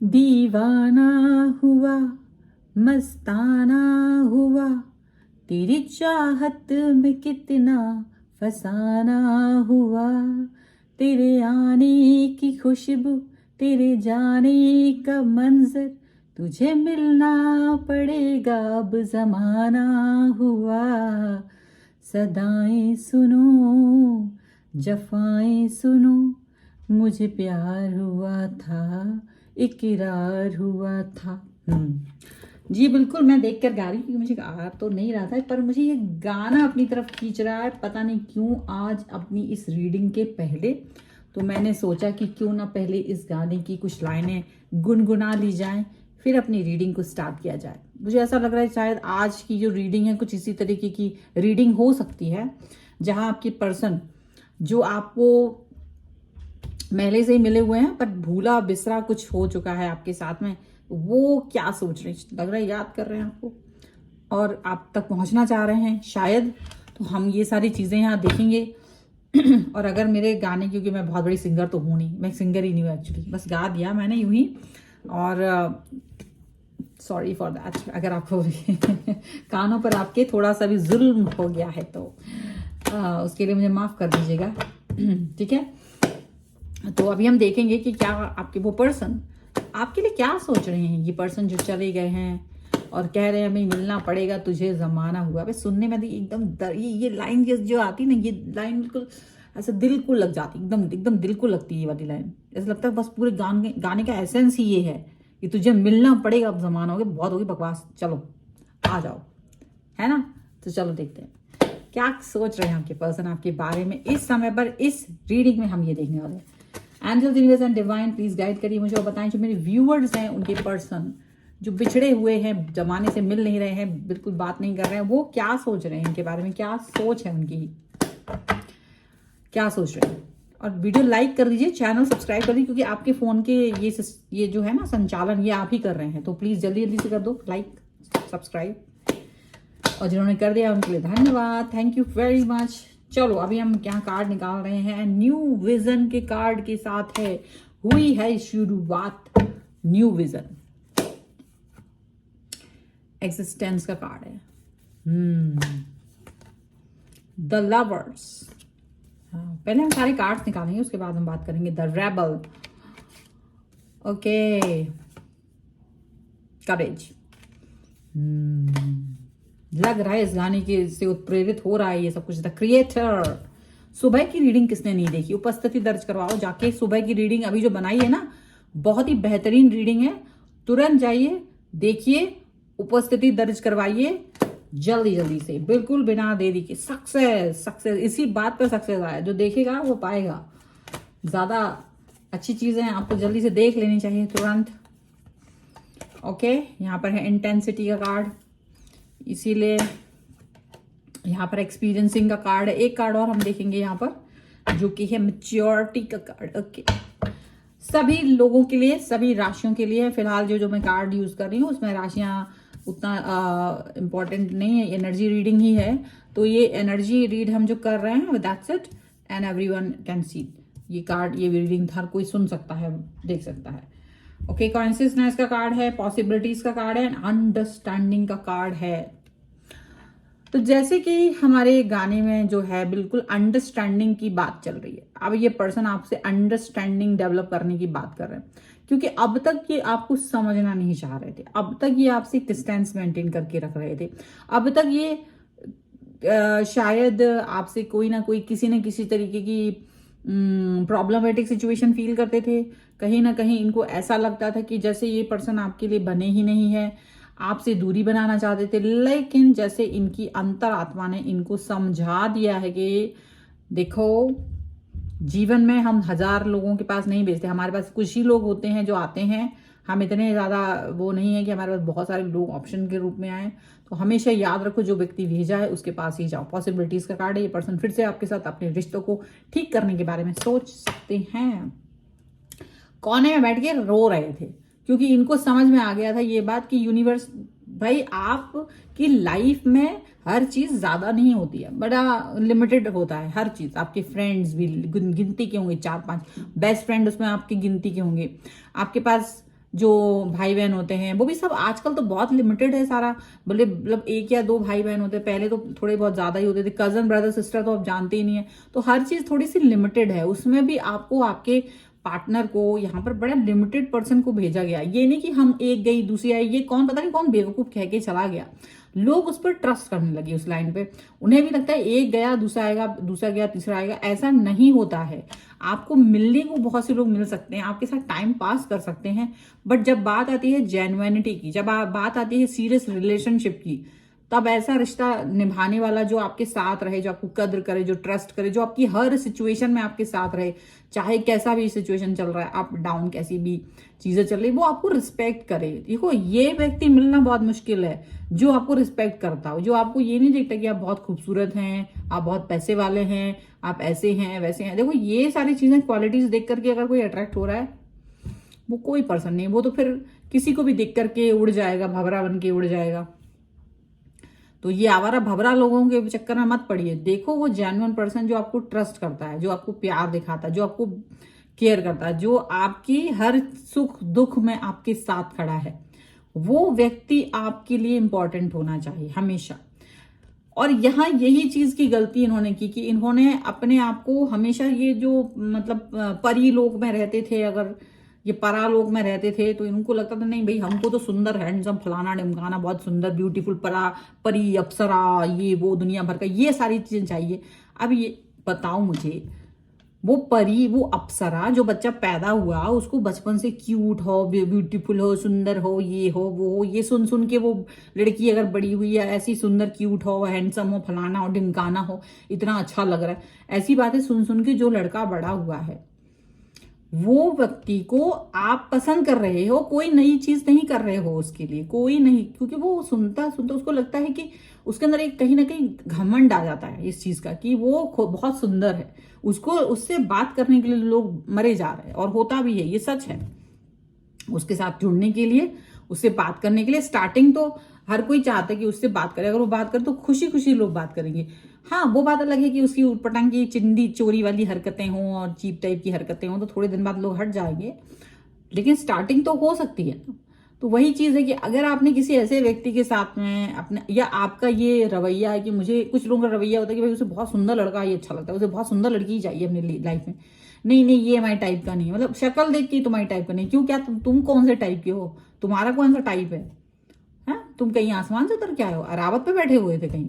दीवाना हुआ, मस्ताना हुआ, तेरी चाहत में कितना फसाना हुआ। तेरे आने की खुशबू, तेरे जाने का मंजर, तुझे मिलना पड़ेगा अब जमाना हुआ। सदाएं सुनो, जफाएं सुनो, मुझे प्यार हुआ था, इकरार हुआ था। जी बिल्कुल, मैं देख कर गा रही हूँ क्योंकि मुझे आ तो नहीं रहा था, पर मुझे ये गाना अपनी तरफ खींच रहा है, पता नहीं क्यों। आज अपनी इस रीडिंग के पहले तो मैंने सोचा कि क्यों ना पहले इस गाने की कुछ लाइनें गुनगुना ली जाएं, फिर अपनी रीडिंग को स्टार्ट किया जाए। मुझे ऐसा लग रहा है शायद आज की जो रीडिंग है कुछ इसी तरीके की रीडिंग हो सकती है, जहां आपकी पर्सन जो आपको पहले से ही मिले हुए हैं पर भूला बिसरा कुछ हो चुका है आपके साथ में, वो क्या सोच रहे हैं, लग रहा है याद कर रहे हैं आपको और आप तक पहुंचना चाह रहे हैं शायद। तो हम ये सारी चीज़ें यहाँ देखेंगे। और अगर मेरे गाने, क्योंकि मैं बहुत बड़ी सिंगर तो हूँ नहीं, मैं सिंगर ही नहीं हूँ एक्चुअली, बस गा दिया मैंने यूं ही। और सॉरी फॉर दैट अगर आपको कानों पर आपके थोड़ा सा भी जुल्म हो गया है तो उसके लिए मुझे माफ़ कर दीजिएगा। ठीक है, तो अभी हम देखेंगे कि क्या आपके वो पर्सन आपके लिए क्या सोच रहे हैं। ये पर्सन जो चले गए हैं और कह रहे हैं हमें मिलना पड़ेगा, तुझे जमाना हुआ। भाई सुनने में एकदम ये लाइन जो आती ना, ये लाइन बिल्कुल ऐसा दिल को लग जाती, एकदम एकदम दिल को लगती है ये वाली लाइन। ऐसा लगता है बस पूरे गाने का एसेंस ही ये है कि तुझे मिलना पड़ेगा, अब जमाना हो गया, बहुत होगी बकवास, चलो आ जाओ, है ना। तो चलो देखते हैं क्या सोच रहे हैं आपके पर्सन आपके बारे में इस समय पर। इस रीडिंग में हम ये देखने वाले हैं। Angels, universe and divine please guide करिए मुझे और बताएं जो मेरे व्यूअर्स हैं उनके पर्सन जो बिछड़े हुए हैं, जमाने से मिल नहीं रहे हैं, बिल्कुल बात नहीं कर रहे हैं, वो क्या सोच रहे हैं इनके बारे में, क्या सोच है उनकी, क्या सोच रहे हैं। और वीडियो लाइक कर दीजिए, चैनल सब्सक्राइब कर दीजिए, क्योंकि आपके फोन के ये जो है ना संचालन, ये आप ही कर रहे हैं, तो प्लीज जल्दी जल्दी से कर दो लाइक सब्सक्राइब। और जिन्होंने कर दिया उनके लिए धन्यवाद, थैंक यू वेरी मच। चलो अभी हम क्या कार्ड निकाल रहे हैं। न्यू विजन के कार्ड के साथ है, हुई है शुरुआत, न्यू विजन, एग्जिस्टेंस का कार्ड है। The lovers. पहले हम सारे कार्ड्स निकालेंगे, उसके बाद हम बात करेंगे। द रेबल, ओके, करेज। लग रहा है इस गाने के से उत्प्रेरित हो रहा है ये सब कुछ। The creator. सुबह की रीडिंग किसने नहीं देखी, उपस्थिति दर्ज करवाओ जाके। सुबह की रीडिंग अभी जो बनाई है ना, बहुत ही बेहतरीन रीडिंग है, तुरंत जाइए देखिए, उपस्थिति दर्ज करवाइए जल्दी जल्दी से, बिल्कुल बिना देरी के। सक्सेस, सक्सेस, इसी बात पर सक्सेस आया, जो देखेगा वो पाएगा। ज्यादा अच्छी चीजें आपको जल्दी से देख लेनी चाहिए तुरंत। ओके, यहाँ पर है इंटेंसिटी का कार्ड, इसीलिए यहाँ पर एक्सपीरियंसिंग का कार्ड है। एक कार्ड और हम देखेंगे यहाँ पर, जो कि है मैच्योरिटी का कार्ड। ओके, सभी लोगों के लिए, सभी राशियों के लिए फिलहाल जो मैं कार्ड यूज कर रही हूँ उसमें राशियां उतना इम्पोर्टेंट नहीं है, एनर्जी रीडिंग ही है। तो ये एनर्जी रीड हम जो कर रहे हैं, that's it, and everyone can see ये कार्ड, ये रीडिंग हर कोई सुन सकता है, देख सकता है। ओके, कॉन्शियसनेस का कार्ड है, पॉसिबिलिटीज का कार्ड है, अंडरस्टैंडिंग का कार्ड है। तो जैसे कि हमारे गाने में जो है बिल्कुल अंडरस्टैंडिंग की बात चल रही है। अब ये पर्सन आपसे अंडरस्टैंडिंग डेवलप करने की बात कर रहे हैं, क्योंकि अब तक ये आपको समझना नहीं चाह रहे थे, अब तक ये आपसे डिस्टेंस मेंटेन करके रख रहे थे, अब तक ये शायद आपसे कोई ना कोई किसी न किसी तरीके की प्रॉब्लमेटिक सिचुएशन फील करते थे। कहीं ना कहीं इनको ऐसा लगता था कि जैसे ये पर्सन आपके लिए बने ही नहीं है, आपसे दूरी बनाना चाहते थे। लेकिन जैसे इनकी अंतरात्मा ने इनको समझा दिया है कि देखो, जीवन में हम 1000 लोगों के पास नहीं भेजते, हमारे पास कुछ ही लोग होते हैं जो आते हैं। हम इतने ज़्यादा वो नहीं है कि हमारे पास बहुत सारे लोग ऑप्शन के रूप में आए। तो हमेशा याद रखो, जो व्यक्ति भेजा है उसके पास ही जाओ। पॉसिबिलिटीज का कार्ड है, ये पर्सन फिर से आपके साथ अपने रिश्तों को ठीक करने के बारे में सोच सकते हैं। कोने में बैठ के रो रहे थे, क्योंकि इनको समझ में आ गया था ये बात कि यूनिवर्स, भाई आपकी लाइफ में हर चीज ज्यादा नहीं होती है, बड़ा लिमिटेड होता है हर चीज। आपके फ्रेंड्स भी गिनती के होंगे, 4-5 बेस्ट फ्रेंड उसमें आपकी गिनती के होंगे। आपके पास जो भाई बहन होते हैं वो भी सब आजकल तो बहुत लिमिटेड है सारा, बोले मतलब एक या दो भाई बहन होते हैं, पहले तो थोड़े बहुत ज्यादा ही होते थे, कजन ब्रदर सिस्टर तो आप जानते ही नहीं है, तो हर चीज थोड़ी सी लिमिटेड है, उसमें भी आपको आपके पार्टनर को यहाँ पर बड़ा लिमिटेड पर्सन को भेजा गया। ये नहीं कि हम एक गई दूसरी आई, ये कौन पता नहीं कौन बेवकूफ कह के चला गया, लोग उस पर ट्रस्ट करने लगे उस लाइन पे, उन्हें भी लगता है एक गया दूसरा आएगा, दूसरा गया तीसरा आएगा, ऐसा नहीं होता है। आपको मिलने को बहुत से लोग मिल सकते हैं, आपके साथ टाइम पास कर सकते हैं, बट जब बात आती है जेन्युइनिटी की, जब बात आती है सीरियस रिलेशनशिप की, तब ऐसा रिश्ता निभाने वाला जो आपके साथ रहे, जो आपको कद्र करे, जो ट्रस्ट करे, जो आपकी हर सिचुएशन में आपके साथ रहे, चाहे कैसा भी सिचुएशन चल रहा है, अप डाउन कैसी भी चीजें चल रही, वो आपको रिस्पेक्ट करे। देखो ये व्यक्ति मिलना बहुत मुश्किल है जो आपको रिस्पेक्ट करता हो, जो आपको ये नहीं देखता कि आप बहुत खूबसूरत हैं, आप बहुत पैसे वाले हैं, आप ऐसे हैं वैसे हैं। देखो ये सारी चीजें क्वालिटीज देख करके अगर कोई अट्रैक्ट हो रहा है, वो कोई पर्सन नहीं, वो तो फिर किसी को भी देख करके उड़ जाएगा, भवरा बन के उड़ जाएगा। तो ये आवारा भवरा लोगों के चक्कर में मत पड़िए, देखो वो जेन्युइन पर्सन जो आपको ट्रस्ट करता है, जो आपको प्यार दिखाता है, जो आपको केयर करता है, जो आपकी हर सुख दुख में आपके साथ खड़ा है, वो व्यक्ति आपके लिए इंपॉर्टेंट होना चाहिए हमेशा। और यहाँ यही चीज की गलती इन्होंने की कि इन्होंने अपने आप को हमेशा ये जो मतलब परी लोक में रहते थे, अगर ये परालोक में रहते थे तो इनको लगता था नहीं भाई हमको तो सुंदर हैंडसम फलाना ढिमकाना बहुत सुंदर ब्यूटीफुल परी अप्सरा ये वो दुनिया भर का ये सारी चीजें चाहिए। अब ये बताओ मुझे, वो परी वो अप्सरा जो बच्चा पैदा हुआ उसको बचपन से क्यूट हो, ब्यूटीफुल हो, सुंदर हो, ये हो वो हो, ये सुन सुन के वो लड़की अगर बड़ी हुई है ऐसी सुंदर क्यूट हो, हैंडसम हो, फलाना हो, ढिमकाना हो, इतना अच्छा लग रहा है, ऐसी बातें सुन सुन के जो लड़का बड़ा हुआ है वो व्यक्ति को आप पसंद कर रहे हो, कोई नई चीज नहीं कर रहे हो उसके लिए, कोई नहीं, क्योंकि वो सुनता सुनता उसको लगता है कि उसके अंदर एक कहीं ना कहीं घमंड आ जाता है इस चीज का कि वो बहुत सुंदर है, उसको उससे बात करने के लिए लोग मरे जा रहे हैं, और होता भी है, ये सच है। उसके साथ जुड़ने के लिए, उससे बात करने के लिए, स्टार्टिंग तो हर कोई चाहता है कि उससे बात करे, अगर वो बात करे तो खुशी खुशी लोग बात करेंगे। हाँ वो बात अलग है कि उसकी उटपटांग की चिंदी चोरी वाली हरकतें हों और चीप टाइप की हरकतें हों तो थोड़े दिन बाद लोग हट जाएंगे, लेकिन स्टार्टिंग तो हो सकती है। तो वही चीज है कि अगर आपने किसी ऐसे व्यक्ति के साथ में अपने, या आपका ये रवैया है कि मुझे, कुछ लोगों का रवैया होता है कि भाई उसे बहुत सुंदर लड़का ये अच्छा लगता है, उसे बहुत सुंदर लड़की चाहिए अपनी लाइफ में, नहीं नहीं ये हमारे टाइप का नहीं है, मतलब शक्ल देख के तुम्हारी टाइप का नहीं, क्यों क्या तुम कौन से टाइप के हो, तुम्हारा कौन सा टाइप है? तुम कहीं आसमान से उतर के आए हो, अरावत पे बैठे हुए थे कहीं,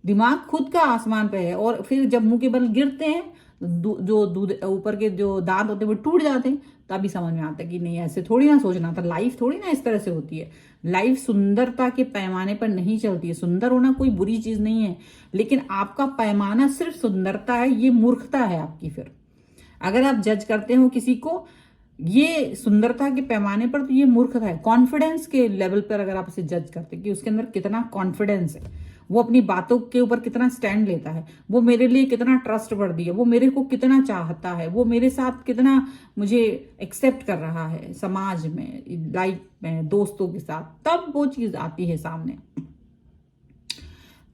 दिमाग खुद का आसमान पे है, और फिर जब मुंह के बल गिरते हैं जो दूध ऊपर के जो दांत होते हैं वो टूट जाते हैं, तभी समझ में आता है कि नहीं ऐसे थोड़ी ना सोचना था, लाइफ थोड़ी ना इस तरह से होती है, लाइफ सुंदरता के पैमाने पर नहीं चलती है। सुंदर होना कोई बुरी चीज नहीं है, लेकिन आपका पैमाना सिर्फ सुंदरता है, ये मूर्खता है आपकी। फिर अगर आप जज करते हो किसी को ये सुंदरता के पैमाने पर, तो ये मूर्खता है। कॉन्फिडेंस के लेवल पर अगर आप उसे जज करते कि उसके अंदर कितना कॉन्फिडेंस है, वो अपनी बातों के ऊपर कितना स्टैंड लेता है, वो मेरे लिए कितना ट्रस्ट वर्दी है, वो मेरे को कितना चाहता है, वो मेरे साथ कितना मुझे एक्सेप्ट कर रहा है समाज में, लाइफ में, दोस्तों के साथ, तब वो चीज आती है सामने।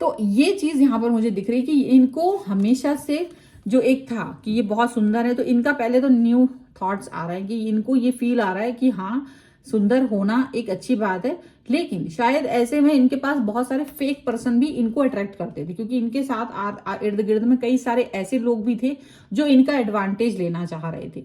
तो ये चीज यहां पर मुझे दिख रही है कि इनको हमेशा से जो एक था कि ये बहुत सुंदर है, तो इनका पहले तो न्यू थॉट्स आ रहा है कि इनको ये फील आ रहा है कि हाँ सुंदर होना एक अच्छी बात है, लेकिन शायद ऐसे में इनके पास बहुत सारे फेक पर्सन भी इनको अट्रैक्ट करते थे, क्योंकि इनके साथ इर्द गिर्द में कई सारे ऐसे लोग भी थे जो इनका एडवांटेज लेना चाह रहे थे,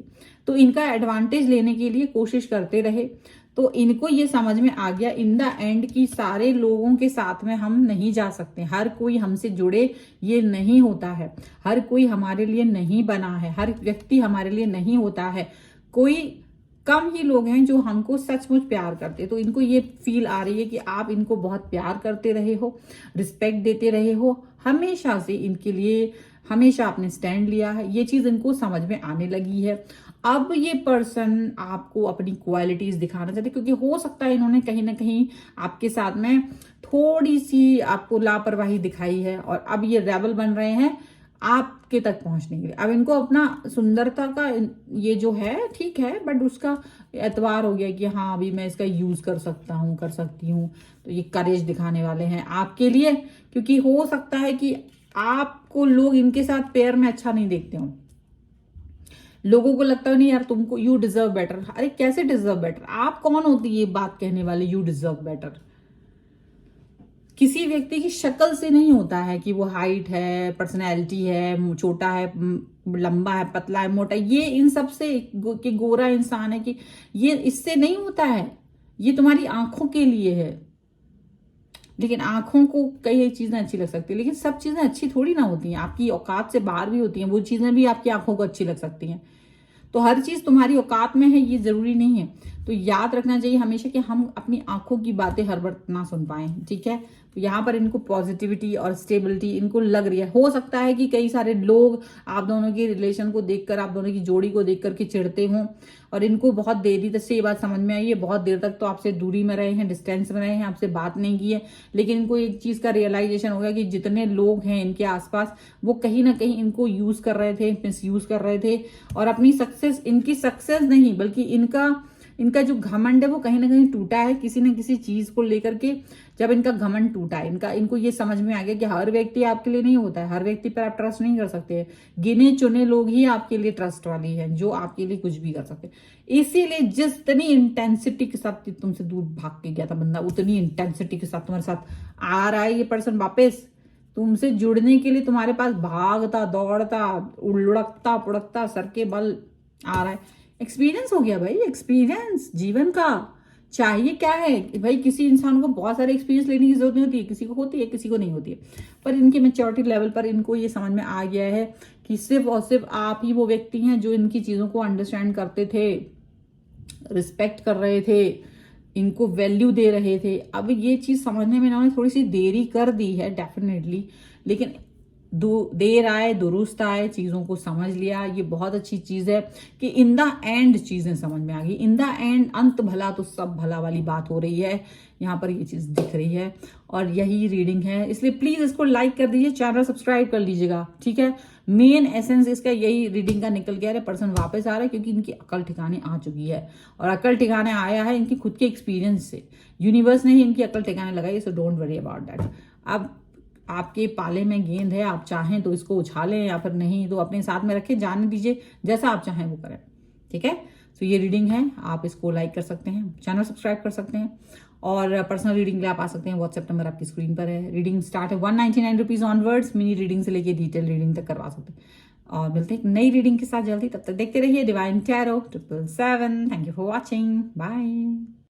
तो इनका एडवांटेज लेने के लिए कोशिश करते रहे। तो इनको ये समझ में आ गया इन द एंड कि सारे लोगों के साथ में हम नहीं जा सकते, हर कोई हमसे जुड़े ये नहीं होता है, हर कोई हमारे लिए नहीं बना है, हर व्यक्ति हमारे लिए नहीं होता है, कोई कम ही लोग हैं जो हमको सचमुच प्यार करते। तो इनको ये फील आ रही है कि आप इनको बहुत प्यार करते रहे हो, रिस्पेक्ट देते रहे हो, हमेशा से इनके लिए हमेशा आपने स्टैंड लिया है, ये चीज इनको समझ में आने लगी है। अब ये पर्सन आपको अपनी क्वालिटीज दिखाना चाहते, क्योंकि हो सकता है इन्होंने कहीं ना कहीं आपके साथ में थोड़ी सी आपको लापरवाही दिखाई है, और अब ये रेबल बन रहे हैं आपके तक पहुंचने के लिए। अब इनको अपना सुंदरता का ये जो है ठीक है, बट उसका एतबार हो गया कि हाँ अभी मैं इसका यूज कर सकता हूँ, कर सकती हूँ, तो ये करेज दिखाने वाले हैं आपके लिए, क्योंकि हो सकता है कि आपको लोग इनके साथ पेयर में अच्छा नहीं देखते हो, लोगों को लगता है नहीं यार तुमको यू डिजर्व बेटर। अरे कैसे डिजर्व बेटर? आप कौन होती है ये बात कहने वाले यू डिजर्व बेटर? किसी व्यक्ति की शक्ल से नहीं होता है कि वो हाइट है, पर्सनैलिटी है, छोटा है, लंबा है, पतला है, मोटा, ये इन सब से कि गोरा इंसान है कि ये इससे नहीं होता है। ये तुम्हारी आंखों के लिए है। लेकिन आंखों को कई चीजें अच्छी लग सकती है, लेकिन सब चीजें अच्छी थोड़ी ना होती हैं। आपकी औकात से बाहर भी होती हैं, वो चीजें भी आपकी आंखों को अच्छी लग सकती हैं। तो हर चीज तुम्हारी औकात में है ये जरूरी नहीं है। तो याद रखना चाहिए हमेशा कि हम अपनी आंखों की बातें हर वक्त ना सुन पाए, ठीक है। तो यहाँ पर इनको पॉजिटिविटी और स्टेबिलिटी इनको लग रही है। हो सकता है कि कई सारे लोग आप दोनों के रिलेशन को देखकर, आप दोनों की जोड़ी को देखकर के चिढ़ते हों, और इनको बहुत देरी तक से ये बात समझ में आई है। बहुत देर तक तो आपसे दूरी में रहे हैं, डिस्टेंस में रहे हैं, आपसे बात नहीं की है, लेकिन इनको एक चीज का रियलाइजेशन हो गया कि जितने लोग हैं इनके आसपास वो कहीं ना कहीं इनको यूज कर रहे थे, मिसयूज कर रहे थे, और अपनी सक्सेस, इनकी सक्सेस नहीं बल्कि इनका जो घमंड है वो कहीं ना कहीं टूटा है किसी न किसी चीज को लेकर के। जब इनका घमंड टूटा है, इनको ये समझ में आ गया कि हर व्यक्ति आपके लिए नहीं होता है, हर व्यक्ति पर आप ट्रस्ट नहीं कर सकते। गिने चुने लोग ही आपके लिए ट्रस्ट वाली है, जो आपके लिए कुछ भी कर सकते। इसीलिए जितनी इंटेंसिटी के साथ तुमसे दूर भाग के गया था बंदा, उतनी इंटेंसिटी के साथ तुम्हारे साथ आ रहा है ये पर्सन वापस तुमसे जुड़ने के लिए। तुम्हारे पास भागता दौड़ता उड़कता पुड़कता सर के बल आ रहा है। एक्सपीरियंस हो गया भाई, एक्सपीरियंस जीवन का। चाहिए क्या है कि भाई किसी इंसान को बहुत सारे एक्सपीरियंस लेने की जरूरत नहीं होती है, किसी को होती है, किसी को नहीं होती है। पर इनके मेच्योरिटी लेवल पर इनको ये समझ में आ गया है कि सिर्फ और सिर्फ आप ही वो व्यक्ति हैं जो इनकी चीजों को अंडरस्टैंड करते थे, रिस्पेक्ट कर रहे थे, इनको वैल्यू दे रहे थे। अब ये चीज समझने में इन्होंने थोड़ी सी देरी कर दी है डेफिनेटली, लेकिन देर आए दुरुस्त आए, चीजों को समझ लिया, ये बहुत अच्छी चीज है कि इन द एंड चीजें समझ में आ गई। इन द एंड, अंत भला तो सब भला वाली बात हो रही है यहाँ पर, ये चीज दिख रही है और यही रीडिंग है। इसलिए प्लीज इसको लाइक कर दीजिए, चैनल सब्सक्राइब कर लीजिएगा, ठीक है। मेन एसेंस इसका यही रीडिंग का निकल गया है। पर्सन वापस आ रहा है क्योंकि इनकी अकल ठिकाने आ चुकी है, और अकल ठिकाने आया है इनकी खुद के एक्सपीरियंस से। यूनिवर्स ने ही इनकी अकल ठिकाने लगाई, so don't worry about that. अब आपके पाले में गेंद है, आप चाहें तो इसको उछालें या फिर नहीं तो अपने साथ में रखें, जाने दीजिए, जैसा आप चाहें वो करें, ठीक है। तो ये रीडिंग है, आप इसको लाइक कर सकते हैं, चैनल सब्सक्राइब कर सकते हैं, और पर्सनल रीडिंग के लिए आप आ सकते हैं। व्हाट्सएप नंबर आपकी स्क्रीन पर है। रीडिंग स्टार्ट है 199 रुपीज ऑनवर्ड्स। मिनी रीडिंग से लेके डिटेल रीडिंग तक करवा सकते हैं। और मिलते हैं एक नई रीडिंग के साथ जल्दी, तब तक देखते रहिए divine tarot 777। Thank you for watching, bye.